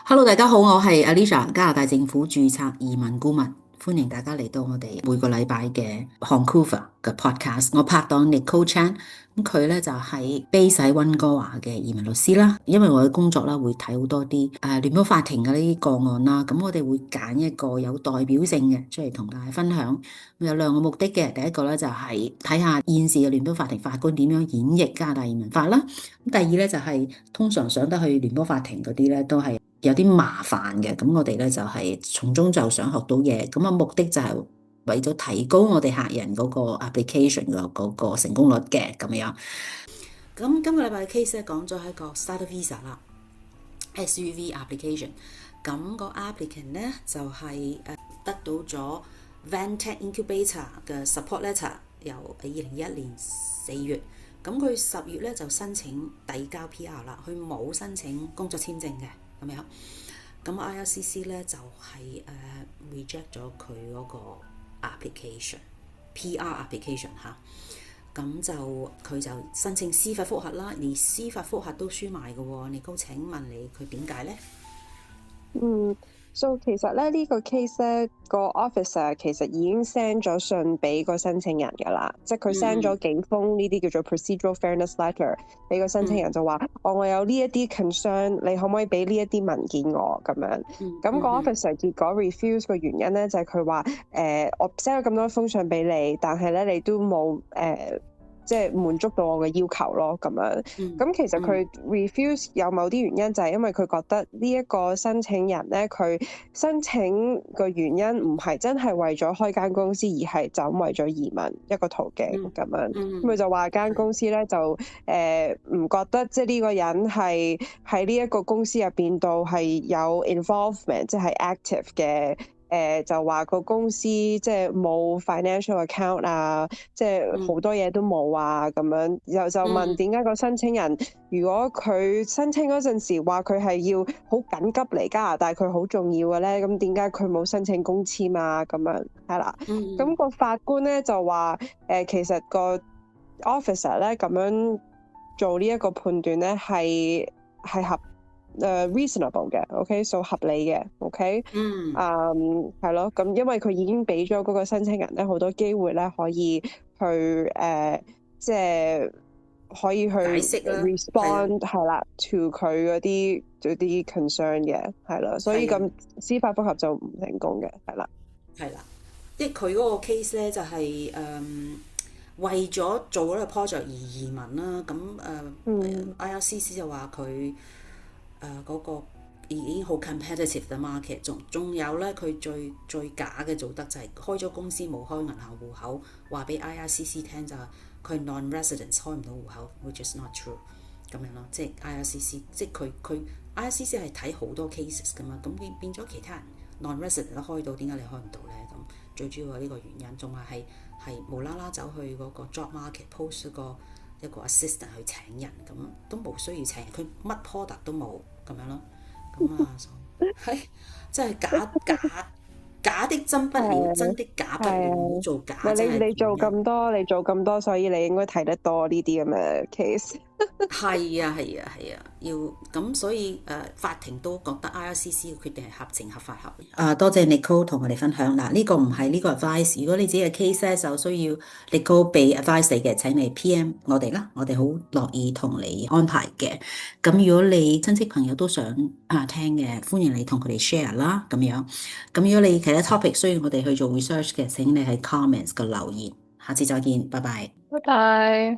Hello，大家好，我係 Alicia，加拿大政府註冊移民顧問，歡迎大家嚟到我哋每個禮拜嘅 Vancouver 嘅 podcast。我拍檔 Nicole Chan，咁佢咧就係 base 喺溫哥華嘅移民律師啦。因為我嘅工作啦，會睇好多啲聯邦法庭嘅呢啲個案啦，咁我哋會揀一個有代表性嘅出嚟同大家分享。有兩個目的嘅，第一個咧就係睇下現時嘅聯邦法庭法官點樣演繹加拿大移民法啦。咁第二咧就係通常上得去聯邦法庭嗰啲咧都係有啲麻煩嘅，咁我哋咧就係從中就想學到嘢，咁啊目的就係為咗提高我哋客人嗰個 application 嘅嗰個成功率嘅咁樣。咁今個禮拜嘅 case 咧講咗係個 Starter Visa 啦，SUV application。咁個 applicant 咧就係得到咗 Vantech Incubator 嘅 support letter，由2021年4月。咁佢10月咧就申請遞交 PR 啦，佢冇申請工作簽證嘅咁樣。咁 IRCC 咧就係reject 咗佢嗰個 application，PR application 嚇。咁就佢就申請司法覆核啦，連司法覆核都輸埋嘅喎。你高請問你佢點解咧？其實咧呢個 case 咧個 officer 其實已經 send 咗信俾個申請人㗎啦，即係佢 send 咗幾封呢啲叫做 procedural fairness letter 俾個申請人，就話我有呢一啲 concern，你可唔可以俾呢一啲文件我咁樣？咁個 officer 結果 refuse 個原因咧就係佢話我 send 咗咁多封信俾你，但係咧你都冇即係滿足到我嘅要求咯，咁樣。咁其實佢 refuse 有某啲原因，就係因為佢覺得呢一個申請人咧，佢申請個原因唔係真係為咗開間公司，而係就為咗移民一個途徑咁樣。咁佢就話間公司咧就唔覺得即係呢個人係喺呢一個公司入邊度係有 involvement，即係 active 嘅。就話個公司即係冇 financial account 啊，即係好多嘢都冇啊咁樣。然後就問點解個申請人，如果佢申請嗰陣時話佢係要好緊急嚟加拿大，佢好重要嘅咧，咁點解佢冇申請工簽啊？咁樣係啦。咁個法官咧就話其實個 officer 咧咁樣做呢一個判斷咧係reasonable 嘅 ，OK，so 合理嘅 ，OK，係咯，咁因為佢已經俾咗嗰個申請人咧好多機會咧，可以去即係可以去 respond 係啦 to 佢嗰啲 concern 嘅，係啦，所以咁司法覆核就唔成功嘅，係啦，即係佢嗰個 case 咧就係為咗做嗰個 project 而移民啦，咁IRCC 就話佢。嗰個已經好 competitive 嘅 market， 仲有咧佢最假嘅做得就係開咗公司冇開銀行戶口，話俾 IRCC 聽就係佢 non-residence 開唔到戶口 ，which is not true 咁樣咯，即係 IRCC 即係佢 IRCC 係睇好多 cases 噶嘛，咁變咗其他人 non-resident 都開到，點解你開唔到咧？咁最主要係呢個原因，仲話係無啦啦走去嗰個 job market post 一個 assistant 去請人，咁都冇需要請人，佢乜 product 都冇咁樣咯，咁啊係真係假的真不了，真的假不了，唔好做假。你做咁多，所以你應該睇得多呢啲咁嘅 case。係啊，要咁，所以法庭都覺得 IRCC 嘅決定係合情合法合。多謝 Nicole 同我哋分享嗱，呢個唔係呢個 advice。如果你自己嘅 case 咧，就需要 Nicole 俾 advice 你嘅，請你 PM 我哋啦，我哋好樂意同你安排嘅。咁如果你親戚朋友都想聽嘅，歡迎你同佢哋 share 啦，咁樣。咁如果你其他 topic 需要我哋去做 research 嘅，請你喺 comments 嘅留言。下次再見，拜拜。拜拜。